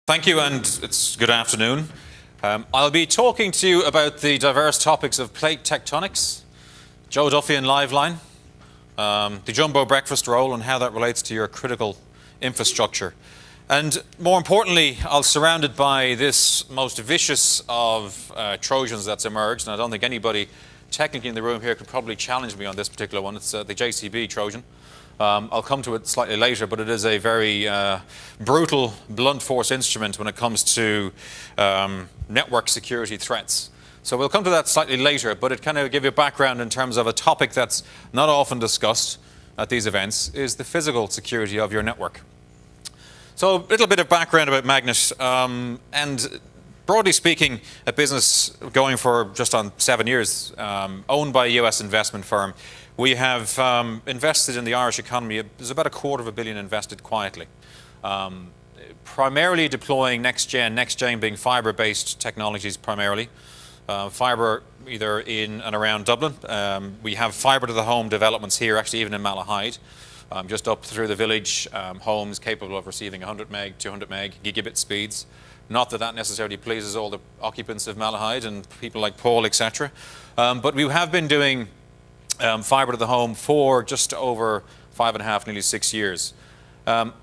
Thank you, and it's good afternoon. I'll be talking to you about the diverse topics of plate tectonics, Joe Duffy and Liveline, the jumbo breakfast roll and how that relates to your critical infrastructure. And more importantly, I'll surround it by this most vicious of Trojans that's emerged, and I don't think anybody technically in the room here could probably challenge me on this particular one. It's the JCB Trojan. I'll come to it slightly later, but it is a very brutal, blunt force instrument when it comes to network security threats. So we'll come to that slightly later, but it kind of give you a background in terms of a topic that's not often discussed at these events, is the physical security of your network. So a little bit of background about Magnet, and broadly speaking, a business going for just on 7 years, owned by a US investment firm. We have invested in the Irish economy. There's about $250 million invested quietly, primarily deploying next-gen being fibre-based technologies primarily. Fibre either in and around Dublin. We have fibre-to-the-home developments here, actually even in Malahide, just up through the village, homes capable of receiving 100 meg, 200 meg, gigabit speeds. Not that that necessarily pleases all the occupants of Malahide and people like Paul, etc. But we have been doing fibre to the home for just over 5.5, nearly 6 years.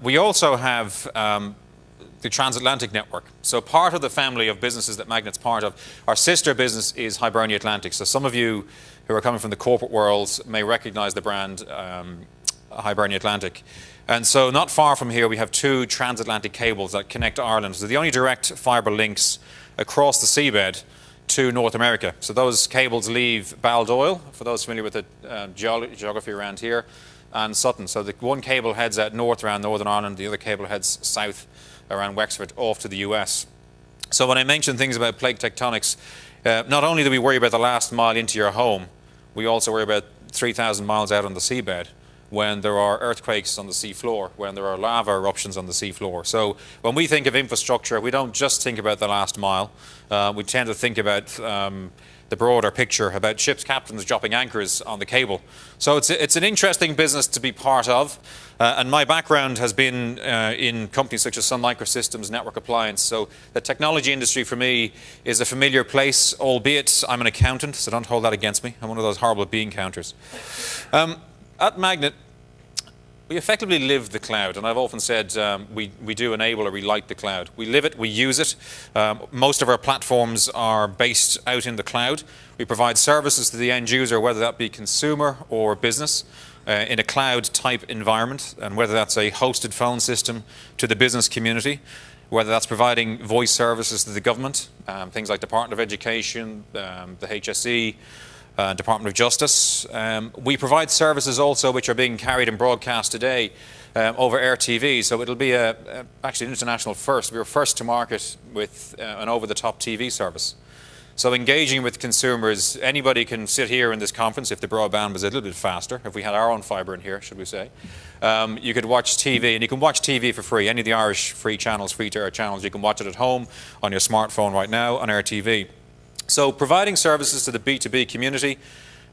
We also have the transatlantic network. So part of the family of businesses that Magnet's part of, our sister business is Hibernia Atlantic. So some of you who are coming from the corporate world may recognize the brand Hibernia Atlantic. And so not far from here we have 2 transatlantic cables that connect Ireland. So the only direct fibre links across the seabed to North America. So those cables leave Baldoyle, for those familiar with the geography around here, and Sutton. So the one cable heads out north around Northern Ireland, the other cable heads south around Wexford off to the US. So when I mention things about plate tectonics, not only do we worry about the last mile into your home, we also worry about 3,000 miles out on the seabed, when there are earthquakes on the sea floor, when there are lava eruptions on the sea floor. So when we think of infrastructure, we don't just think about the last mile. We tend to think about the broader picture, about ships' captains dropping anchors on the cable. So it's an interesting business to be part of. And my background has been in companies such as Sun Microsystems, Network Appliance. So the technology industry for me is a familiar place, albeit I'm an accountant, so don't hold that against me. I'm one of those horrible bean counters. At Magnet, we effectively live the cloud, and I've often said we do enable or we light the cloud. We live it, we use it. Most of our platforms are based out in the cloud. We provide services to the end user, whether that be consumer or business, in a cloud-type environment, and whether that's a hosted phone system to the business community, whether that's providing voice services to the government, things like Department of Education, the HSE, Department of Justice. We provide services also which are being carried and broadcast today over Air TV, so it'll be actually an international first. We were first to market with an over-the-top TV service. So engaging with consumers, anybody can sit here in this conference if the broadband was a little bit faster, if we had our own fibre in here, should we say. You could watch TV, and you can watch TV for free. Any of the Irish free channels, free-to-air channels, you can watch it at home on your smartphone right now on Air TV. So providing services to the B2B community,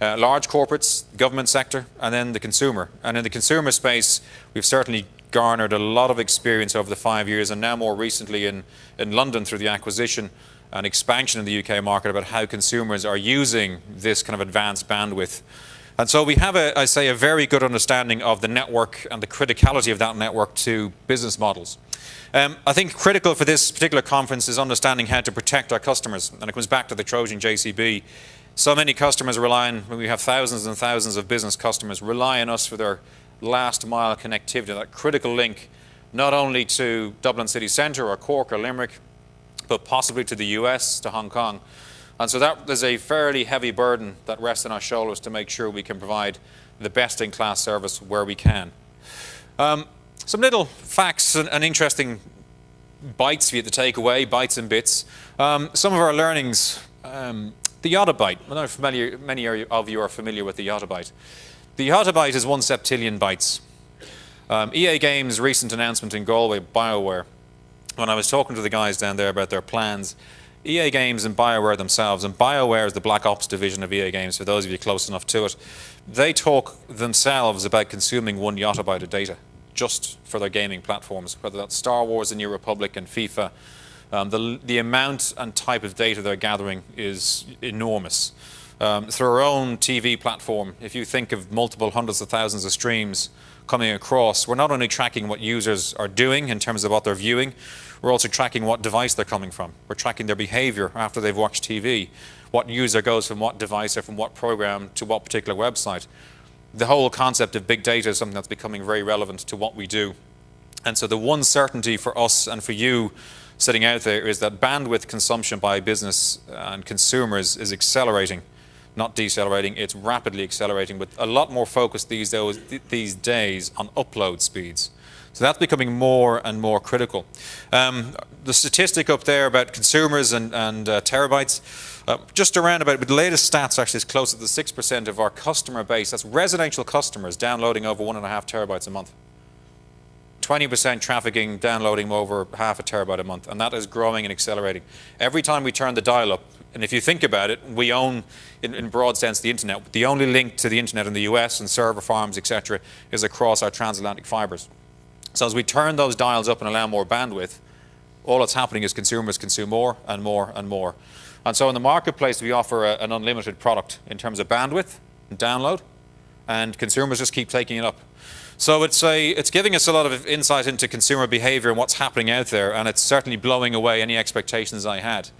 large corporates, government sector, and then the consumer. And in the consumer space, we've certainly garnered a lot of experience over the 5 years, and now more recently in London through the acquisition and expansion in the UK market about how consumers are using this kind of advanced bandwidth. And so we have, I say, a very good understanding of the network and the criticality of that network to business models. I think critical for this particular conference is understanding how to protect our customers, and it comes back to the Trojan JCB. So many customers rely on, we have thousands and thousands of business customers rely on us for their last mile connectivity, that critical link, not only to Dublin city centre or Cork or Limerick, but possibly to the US, to Hong Kong. And so there's a fairly heavy burden that rests on our shoulders to make sure we can provide the best-in-class service where we can. Some little facts and interesting bites for you to take away, bites and bits. Some of our learnings, the yottabyte. I don't know if many of you are familiar with the yottabyte. The yottabyte is 1 septillion bytes. EA Games' recent announcement in Galway, BioWare, when I was talking to the guys down there about their plans, EA Games and BioWare themselves, and BioWare is the Black Ops division of EA Games, for those of you close enough to it, they talk themselves about consuming 1 yottabyte of data just for their gaming platforms, whether that's Star Wars, The New Republic, and FIFA. The amount and type of data they're gathering is enormous. Through our own TV platform, if you think of multiple hundreds of thousands of streams coming across, we're not only tracking what users are doing in terms of what they're viewing, we're also tracking what device they're coming from. We're tracking their behavior after they've watched TV, what user goes from what device or from what program to what particular website. The whole concept of big data is something that's becoming very relevant to what we do. And so the one certainty for us and for you sitting out there is that bandwidth consumption by business and consumers is accelerating, not decelerating. It's rapidly accelerating with a lot more focus these days on upload speeds. So that's becoming more and more critical. The statistic up there about consumers and terabytes, just around about, with the latest stats actually, is close to the 6% of our customer base, that's residential customers, downloading over 1.5 terabytes a month. 20% trafficking, downloading over 0.5 terabyte a month, and that is growing and accelerating. Every time we turn the dial up, and if you think about it, we own, in broad sense, the internet. The only link to the internet in the US and server farms, etc., is across our transatlantic fibers. So as we turn those dials up and allow more bandwidth, all that's happening is consumers consume more and more and more. And so in the marketplace, we offer an unlimited product in terms of bandwidth and download, and consumers just keep taking it up. So it's giving us a lot of insight into consumer behavior and what's happening out there, and it's certainly blowing away any expectations I had.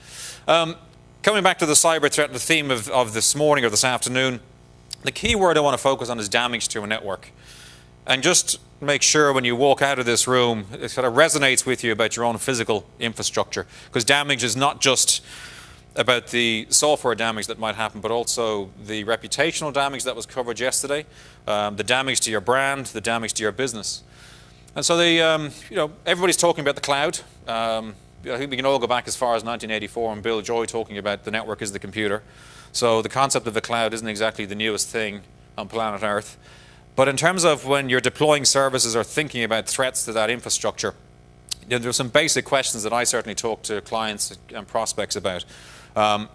Coming back to the cyber threat, the theme of this morning or this afternoon, the key word I want to focus on is damage to a network. And just make sure when you walk out of this room, it sort of resonates with you about your own physical infrastructure, because damage is not just about the software damage that might happen, but also the reputational damage that was covered yesterday, the damage to your brand, the damage to your business. And so everybody's talking about the cloud. I think we can all go back as far as 1984 and Bill Joy talking about the network is the computer. So the concept of the cloud isn't exactly the newest thing on planet Earth. But in terms of when you're deploying services or thinking about threats to that infrastructure, there are some basic questions that I certainly talk to clients and prospects about.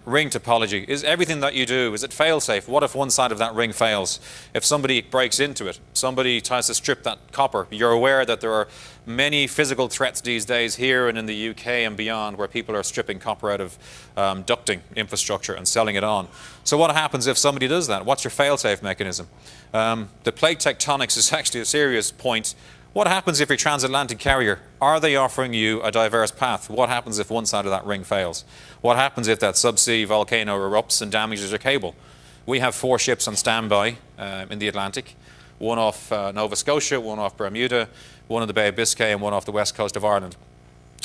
Ring topology. Is everything that you do, is it fail-safe? What if one side of that ring fails? If somebody breaks into it, somebody tries to strip that copper, you're aware that there are many physical threats these days here and in the UK and beyond where people are stripping copper out of ducting infrastructure and selling it on. So what happens if somebody does that? What's your fail-safe mechanism? The plate tectonics is actually a serious point. What happens if your transatlantic carrier, are they offering you a diverse path? What happens if one side of that ring fails? What happens if that subsea volcano erupts and damages your cable? We have 4 ships on standby in the Atlantic, one off Nova Scotia, one off Bermuda, one in the Bay of Biscay, and one off the west coast of Ireland,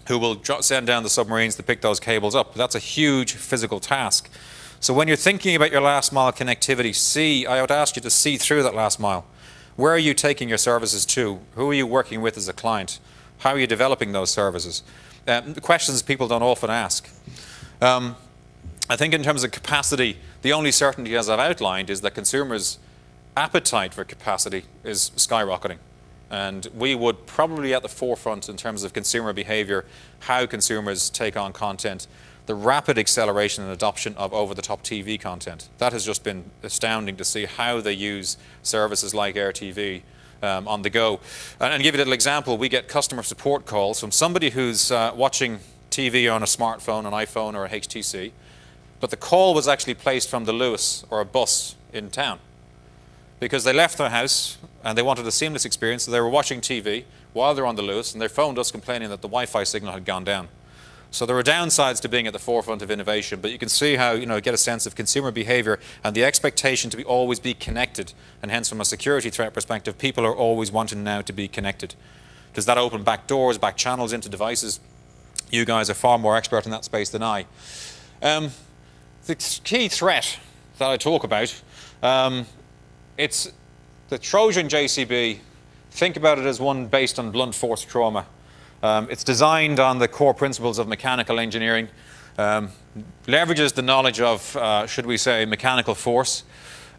who will send down the submarines to pick those cables up. That's a huge physical task. So when you're thinking about your last mile connectivity, I would ask you to see through that last mile. Where are you taking your services to? Who are you working with as a client? How are you developing those services? The questions people don't often ask. I think in terms of capacity, the only certainty, as I've outlined, is that consumers' appetite for capacity is skyrocketing. And we would probably at the forefront in terms of consumer behavior, how consumers take on content, the rapid acceleration and adoption of over-the-top TV content. That has just been astounding to see how they use services like Air TV on the go. And give you a little example, we get customer support calls from somebody who's watching TV on a smartphone, an iPhone or a HTC, but the call was actually placed from the Lewis or a bus in town because they left their house and they wanted a seamless experience, so they were watching TV while they're on the Lewis, and they phoned us complaining that the Wi-Fi signal had gone down. So there are downsides to being at the forefront of innovation, but you can see how, get a sense of consumer behavior and the expectation to always be connected, and hence from a security threat perspective, people are always wanting now to be connected. Does that open back doors, back channels into devices? You guys are far more expert in that space than I. The key threat that I talk about, it's the Trojan JCB. Think about it as one based on blunt force trauma. It's designed on the core principles of mechanical engineering, leverages the knowledge of, should we say, mechanical force.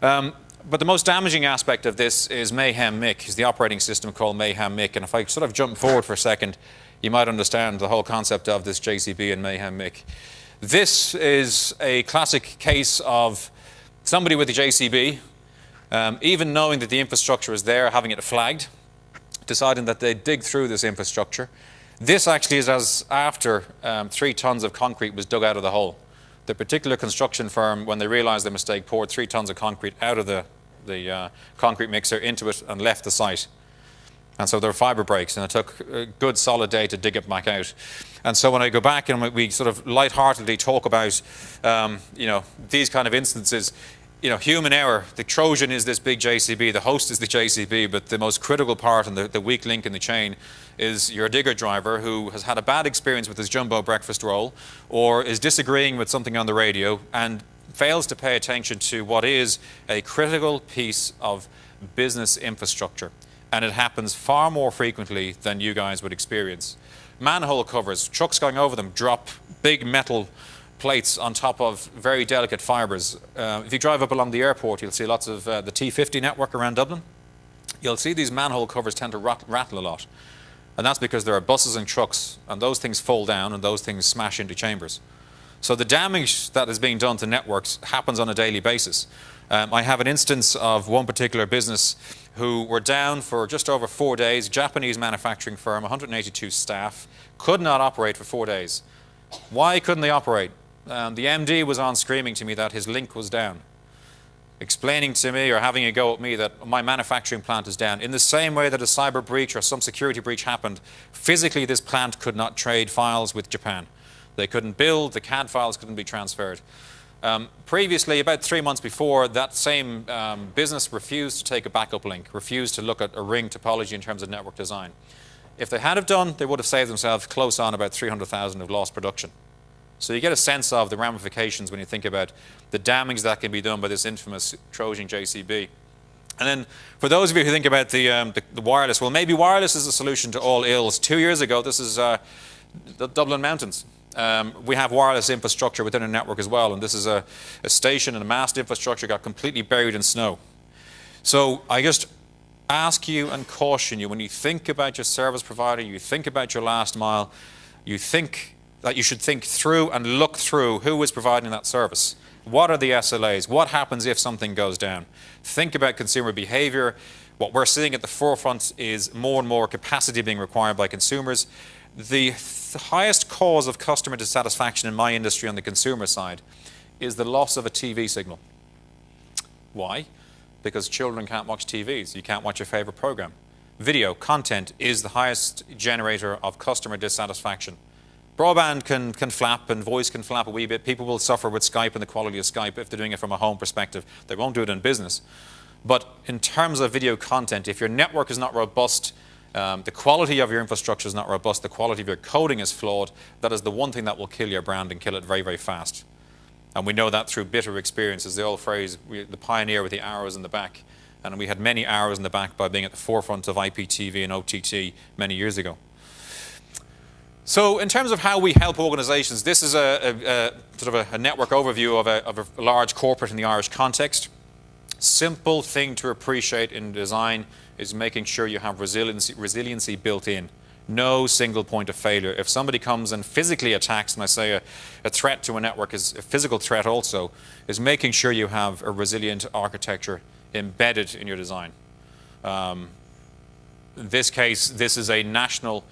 But the most damaging aspect of this is Mayhem Mick, is the operating system called Mayhem Mick. And if I sort of jump forward for a second, you might understand the whole concept of this JCB and Mayhem Mick. This is a classic case of somebody with a JCB, even knowing that the infrastructure is there, having it flagged, deciding that they'd dig through this infrastructure. This actually is as after 3 tons of concrete was dug out of the hole. The particular construction firm, when they realized their mistake, poured 3 tons of concrete out of the concrete mixer into it and left the site. And so there were fiber breaks, and it took a good solid day to dig it back out. And so when I go back and we sort of lightheartedly talk about, these kind of instances, human error, the Trojan is this big JCB, the host is the JCB, but the most critical part and the weak link in the chain is your digger driver who has had a bad experience with his jumbo breakfast roll or is disagreeing with something on the radio and fails to pay attention to what is a critical piece of business infrastructure. And it happens far more frequently than you guys would experience. Manhole covers, trucks going over them, drop big metal plates on top of very delicate fibres. If you drive up along the airport, you'll see lots of the T50 network around Dublin. You'll see these manhole covers tend to rattle a lot. And that's because there are buses and trucks, and those things fall down and those things smash into chambers. So the damage that is being done to networks happens on a daily basis. I have an instance of one particular business who were down for just over 4 days, Japanese manufacturing firm, 182 staff, could not operate for 4 days. Why couldn't they operate? The MD was on screaming to me that his link was down, explaining to me or having a go at me that my manufacturing plant is down. In the same way that a cyber breach or some security breach happened, physically this plant could not trade files with Japan. They couldn't build, the CAD files couldn't be transferred. Previously, about 3 months before, that same business refused to take a backup link, refused to look at a ring topology in terms of network design. If they had have done, they would have saved themselves close on about 300,000 of lost production. So you get a sense of the ramifications when you think about the damage that can be done by this infamous Trojan JCB. And then for those of you who think about the wireless, well, maybe wireless is the solution to all ills. 2 years ago, this is the Dublin Mountains. We have wireless infrastructure within a network as well, and this is a station and a mast infrastructure got completely buried in snow. So I just ask you and caution you, when you think about your service provider, you think about your last mile, you think that you should think through and look through who is providing that service. What are the SLAs? What happens if something goes down? Think about consumer behavior. What we're seeing at the forefront is more and more capacity being required by consumers. The highest cause of customer dissatisfaction in my industry on the consumer side is the loss of a TV signal. Why? Because children can't watch TVs. You can't watch your favorite program. Video content is the highest generator of customer dissatisfaction. Broadband can flap and voice can flap a wee bit. People will suffer with Skype and the quality of Skype if they're doing it from a home perspective. They won't do it in business. But in terms of video content, if your network is not robust, the quality of your infrastructure is not robust, the quality of your coding is flawed, that is the one thing that will kill your brand and kill it very, very fast. And we know that through bitter experiences. The old phrase, the pioneer with the arrows in the back. And we had many arrows in the back by being at the forefront of IPTV and OTT many years ago. So in terms of how we help organizations, this is a sort of a network overview of a large corporate in the Irish context. Simple thing to appreciate in design is making sure you have resiliency built in. No single point of failure. If somebody comes and physically attacks, and I say a threat to a network is a physical threat also, is making sure you have a resilient architecture embedded in your design. In this case, this is a national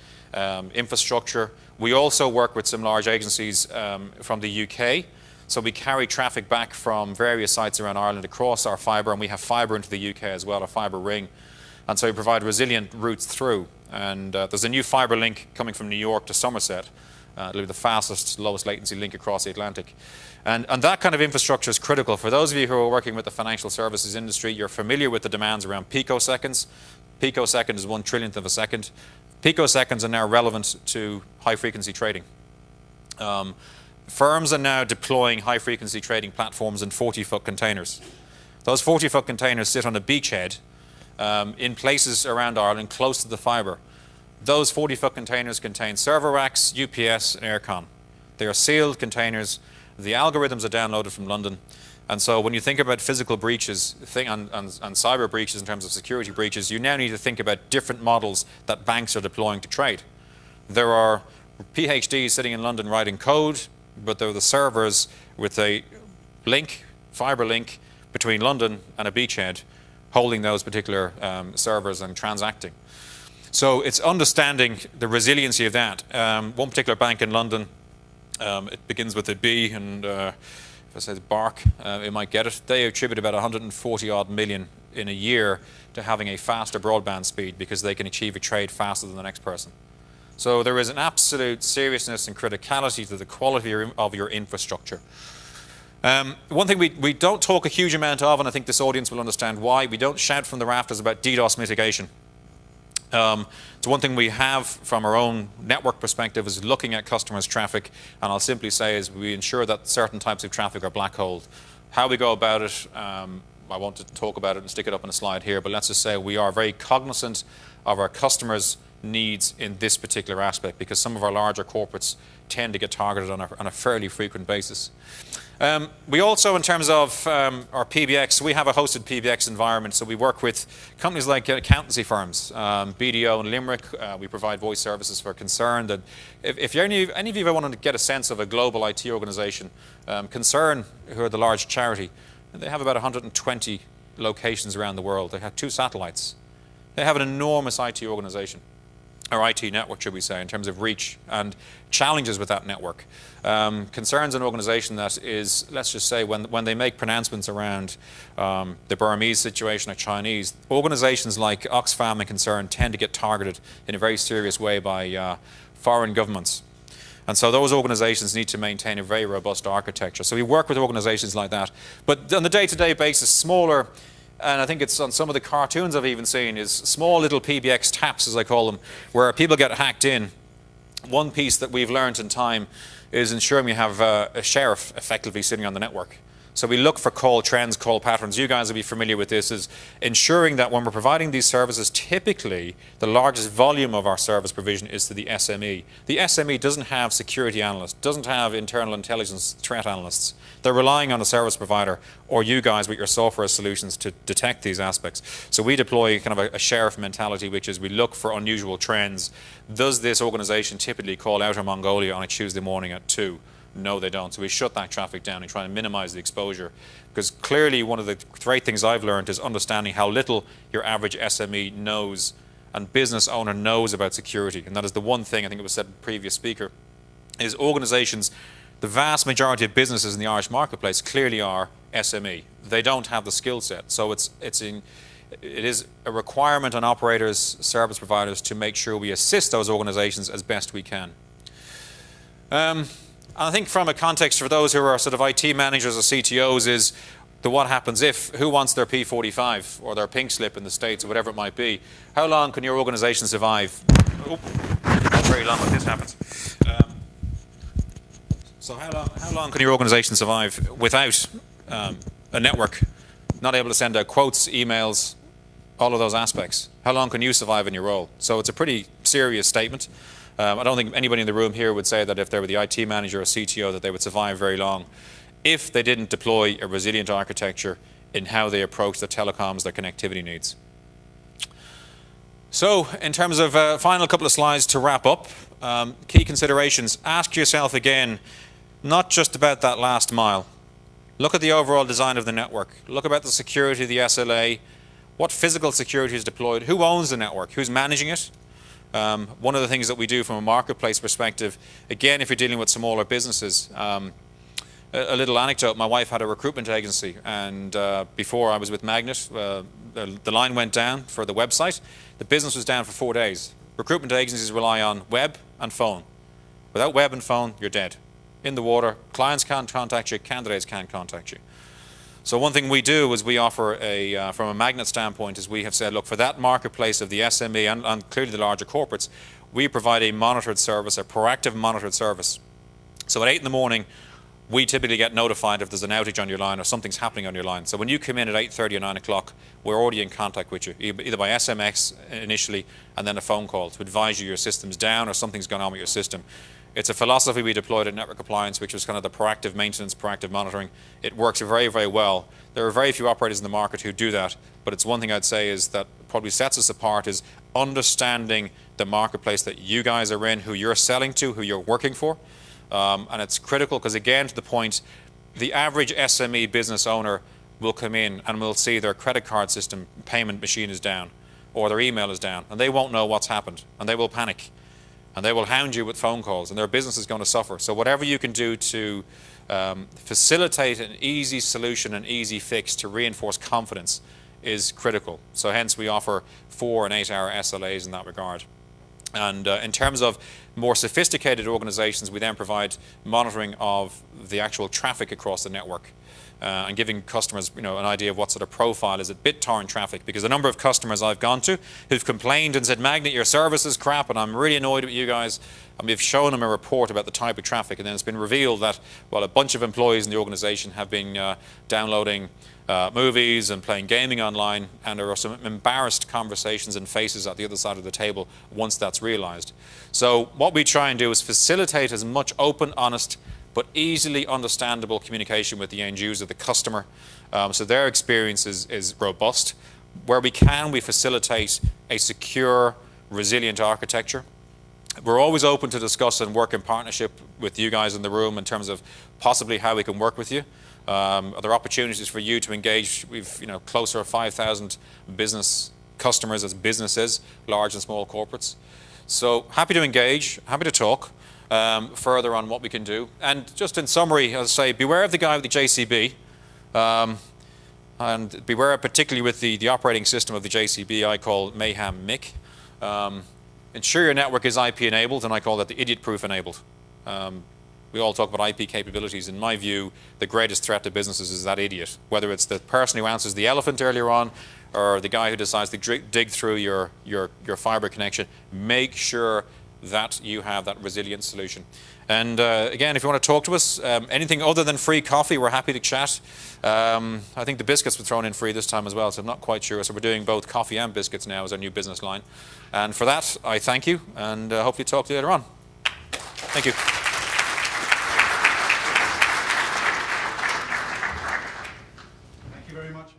infrastructure. We also work with some large agencies from the UK. So we carry traffic back from various sites around Ireland across our fibre, and we have fibre into the UK as well, a fibre ring. And so we provide resilient routes through. And there's a new fibre link coming from New York to Somerset. It'll be the fastest, lowest latency link across the Atlantic. And that kind of infrastructure is critical. For those of you who are working with the financial services industry, you're familiar with the demands around picoseconds. Picosecond is 1/1,000,000 of a second. Picoseconds are now relevant to high-frequency trading. Firms are now deploying high-frequency trading platforms in 40-foot containers. Those 40-foot containers sit on a beachhead in places around Ireland close to the fibre. Those 40-foot containers contain server racks, UPS, and aircon. They are sealed containers. The algorithms are downloaded from London. And so when you think about physical breaches and cyber breaches in terms of security breaches, you now need to think about different models that banks are deploying to trade. There are PhDs sitting in London writing code, but there are the servers with a link, fibre link, between London and a beachhead, holding those particular servers and transacting. So it's understanding the resiliency of that. One particular bank in London, it begins with a B, and if I say Bark, it might get it. They attribute about 140 odd million in a year to having a faster broadband speed because they can achieve a trade faster than the next person. So there is an absolute seriousness and criticality to the quality of your infrastructure. One thing we don't talk a huge amount of, and I think this audience will understand why, we don't shout from the rafters about DDoS mitigation. It's one thing we have from our own network perspective is looking at customers' traffic, and I'll simply say is we ensure that certain types of traffic are black holed. How we go about it, I want to talk about it and stick it up on a slide here, but let's just say we are very cognizant of our customers' needs in this particular aspect because some of our larger corporates tend to get targeted on a fairly frequent basis. We also, in terms of our PBX, we have a hosted PBX environment, so we work with companies like accountancy firms, BDO and Limerick. We provide voice services for Concern. That if any of you ever wanted to get a sense of a global IT organization, Concern, who are the large charity, they have about 120 locations around the world. They have 2 satellites. They have an enormous IT organization, or IT network, should we say, in terms of reach and challenges with that network. Concern's an organization that is, let's just say, when they make pronouncements around the Burmese situation or Chinese, organizations like Oxfam and Concern tend to get targeted in a very serious way by foreign governments. And so those organizations need to maintain a very robust architecture. So we work with organizations like that. But on the day-to-day basis, smaller, and I think it's on some of the cartoons I've even seen, is small little PBX taps, as I call them, where people get hacked in. One piece that we've learned in time is ensuring we have a sheriff effectively sitting on the network. So we look for call trends, call patterns. You guys will be familiar with this, is ensuring that when we're providing these services, typically the largest volume of our service provision is to the SME. The SME doesn't have security analysts, doesn't have internal intelligence threat analysts. They're relying on a service provider or you guys with your software solutions to detect these aspects. So we deploy kind of a sheriff mentality, which is we look for unusual trends. Does this organization typically call Outer Mongolia on a Tuesday morning at 2? No, they don't. So we shut that traffic down and try and minimize the exposure. Because clearly one of the great things I've learned is understanding how little your average SME knows and business owner knows about security. And that is the one thing, I think it was said in the previous speaker, is organizations, the vast majority of businesses in the Irish marketplace clearly are SME. They don't have the skill set. So it is a requirement on operators, service providers to make sure we assist those organizations as best we can. I think from a context for those who are sort of IT managers or CTOs is the what happens if, who wants their P45 or their pink slip in the States or whatever it might be. How long can your organization survive? Oh, not very long when this happens. So how long can your organization survive without a network, not able to send out quotes, emails, all of those aspects? How long can you survive in your role? So it's a pretty serious statement. I don't think anybody in the room here would say that if they were the IT manager or CTO that they would survive very long if they didn't deploy a resilient architecture in how they approach the telecoms, their connectivity needs. So in terms of final couple of slides to wrap up, key considerations, ask yourself again, not just about that last mile. Look at the overall design of the network. Look about the security of the SLA. What physical security is deployed? Who owns the network? Who's managing it? One of the things that we do from a marketplace perspective, again, if you're dealing with smaller businesses, a little anecdote, my wife had a recruitment agency, and before I was with Magnet, the line went down for the website. The business was down for 4 days. Recruitment agencies rely on web and phone. Without web and phone, you're dead. In the water, clients can't contact you, candidates can't contact you. So one thing we do is we offer from a Magnet standpoint, is we have said, look, for that marketplace of the SME and clearly the larger corporates, we provide a monitored service, a proactive monitored service. So at 8 in the morning, we typically get notified if there's an outage on your line or something's happening on your line. So when you come in at 8:30 or 9 o'clock, we're already in contact with you, either by SMS initially and then a phone call to advise you your system's down or something's gone on with your system. It's a philosophy we deployed at Network Appliance, which was kind of the proactive maintenance, proactive monitoring. It works very, very well. There are very few operators in the market who do that, but it's one thing I'd say is that probably sets us apart is understanding the marketplace that you guys are in, who you're selling to, who you're working for. And it's critical because, again, to the point, the average SME business owner will come in and will see their credit card system payment machine is down, or their email is down, and they won't know what's happened, and they will panic, and they will hound you with phone calls, and their business is going to suffer. So whatever you can do to facilitate an easy solution, an easy fix to reinforce confidence is critical. So hence we offer 4 and 8 hour SLAs in that regard. And in terms of more sophisticated organizations, we then provide monitoring of the actual traffic across the network and giving customers, an idea of what sort of profile is it BitTorrent traffic. Because the number of customers I've gone to who've complained and said, Magnet, your service is crap and I'm really annoyed with you guys. And we've shown them a report about the type of traffic, and then it's been revealed that, well, a bunch of employees in the organization have been downloading movies and playing gaming online, and there are some embarrassed conversations and faces at the other side of the table once that's realized. So what we try and do is facilitate as much open, honest, but easily understandable communication with the end user, the customer, so their experience is robust. Where we can, we facilitate a secure, resilient architecture. We're always open to discuss and work in partnership with you guys in the room in terms of possibly how we can work with you. Are there opportunities for you to engage? We've closer to 5,000 business customers as businesses, large and small corporates. So happy to engage, happy to talk further on what we can do. And just in summary, as I say, beware of the guy with the JCB, and beware particularly with the operating system of the JCB I call Mayhem Mick. Ensure your network is IP enabled, and I call that the idiot-proof enabled. We all talk about IP capabilities. In my view, the greatest threat to businesses is that idiot. Whether it's the person who answers the elephant earlier on, or the guy who decides to dig through your fiber connection, make sure that you have that resilient solution. And again, if you want to talk to us, anything other than free coffee, we're happy to chat. I think the biscuits were thrown in free this time as well, so I'm not quite sure. So we're doing both coffee and biscuits now as our new business line. And for that, I thank you, and hopefully talk to you later on. Thank you.